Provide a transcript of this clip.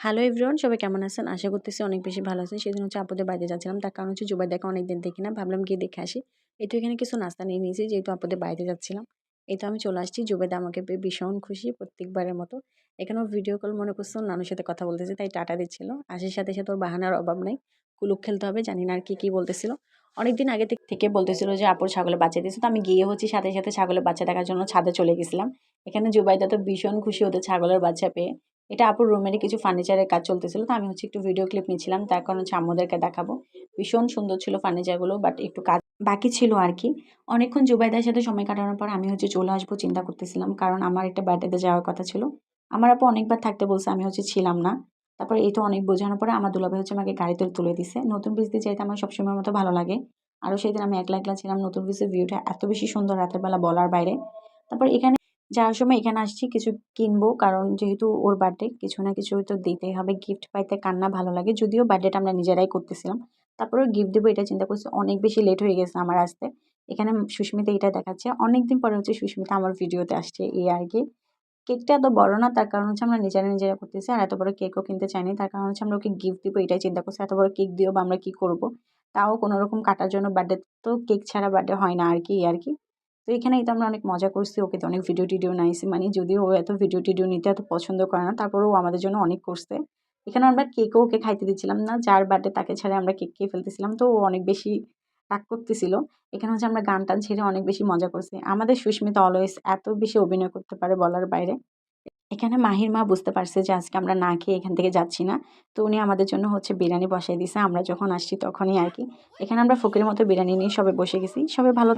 Hello everyone, সবাই কেমন আছেন? আশা করতেছি অনেক বেশি ভালো আছেন। সেদিন হচ্ছে আপুদের বাড়িতে যাচ্ছিলাম। তার কারণ হচ্ছে জুবাইদাকে অনেকদিন দেখি না। ভাবলাম গিয়ে দেখে আসি। এই তো এখানে কিছু নাস্তা নিয়ে নিয়েছি যেহেতু আপুদের বাড়িতে যাচ্ছিলাম। এই তো আমি চলে আসছি। জুবাইদা আমাকে পেয়ে ভীষণ খুশি প্রত্যেকবারের মতো। এখানেও ভিডিও কল মনে করছে ওর নানুর সাথে কথা বলতেছে তাই টাটা দিচ্ছিল। আসার সাথে, সাথে ওর বাহানার অভাব নাই। কুলুপ খেলতে হবে জানি না আর কি বলতেছিল। অনেকদিন আগে থেকে বলতেছিল যে আপুর ছাগলের বাচ্চা দিয়েছে। তো আমি গিয়ে হচ্ছি সাথে, সাথে ছাগলের বাচ্চা দেখার জন্য ছাদে চলে গেছিলাম। এখানে জুবাইদা তো ভীষণ খুশি ওদের ছাগলের বাচ্চা পেয়ে। এটা আপুর রুমেরই কিছু ফার্নিচারের কাজ চলতেছিল তো আমি হচ্ছে একটু ভিডিও ক্লিপ নিচ্ছিলাম তার কারণ হচ্ছে আম্মুদেরকে দেখাবো। ভীষণ সুন্দর ছিল ফার্নিচারগুলো বাট একটু কাজ বাকি ছিল আর কি। অনেকক্ষণ জুবাইদার সাথে সময় কাটানোর পর আমি হচ্ছে চলে আসবো চিন্তা করতেছিলাম কারণ আমার একটা বার্থডেতে যাওয়ার কথা ছিল। আমার আপু অনেকবার থাকতে বলছে আমি হচ্ছে ছিলাম না। তারপর এই তো অনেক বোঝানোর পরে আমার দুলাভাই হচ্ছে আমাকে গাড়িতে তুলে দিছে। নতুন ব্রিজ দিয়ে যাইতে আমার সবসময় মতো ভালো লাগে। আরও সেদিন আমি একলা একলা ছিলাম। নতুন ব্রিজের ভিউটা এত বেশি সুন্দর রাতের বেলা বলার বাইরে। তারপর এখানে যাওয়ার সময় এখানে আসছি কিছু কিনবো কারণ যেহেতু ওর বার্থডে কিছু না কিছু তো দিতেই হবে। গিফট পাইতে কান্না ভালো লাগে, যদিও বার্থডেটা আমরা নিজেরাই করতেছিলাম। তারপরে গিফট দেবো এটা চিন্তা করছি, অনেক বেশি লেট হয়ে গেছে আমার আসতে। এখানে সুস্মিতা এটা দেখাচ্ছে, অনেকদিন পরে হচ্ছে সুস্মিতা আমার ভিডিওতে আসছে এই আর কি। কেকটা এত বড় না তার কারণ হচ্ছে আমরা নিজেরা করতেছি, আর এত বড় কেকও কিনতে চাইনি তার কারণ হচ্ছে আমরা ওকে গিফট দিব এটাই চিন্তা করছি। এত বড় কেক দিও বা আমরা কি করব, তাও কোনো রকম কাটার জন্য। বার্থডে তো কেক ছাড়া বার্থডে হয় না আর কি আর কি। তো এখানেই তো আমরা অনেক মজা করছি, ওকে তো অনেক ভিডিও টিডিও নাইছি, মানে যদিও ও এত ভিডিও টিডিও নিতে এত পছন্দ করে না তারপরেও ও আমাদের জন্য অনেক করছে। এখানে আমরা কেকও ওকে খাইতে দিচ্ছিলাম না, যার বার্থডে তাকে ছাড়া আমরা কেক খেয়ে ফেলতেছিলাম, তো ও অনেক বেশি রাগ করতেছিল। এখানে হচ্ছে আমরা গান টান ছেড়ে অনেক বেশি মজা করছি। আমাদের সুস্মিতা অলওয়েজ এত বেশি অভিনয় করতে পারে বলার বাইরে। এখানে মাহির মা বুঝতে পারছে যে আজকে আমরা না খেয়ে এখান থেকে যাচ্ছি না, তো উনি আমাদের জন্য হচ্ছে বিরিয়ানি বসাই দিছে আমরা যখন আসছি তখনই আর কি। এখানে আমরা ফকিরের মতো বিরিয়ানি নিয়ে সবাই বসে গেছি, সবাই ভালো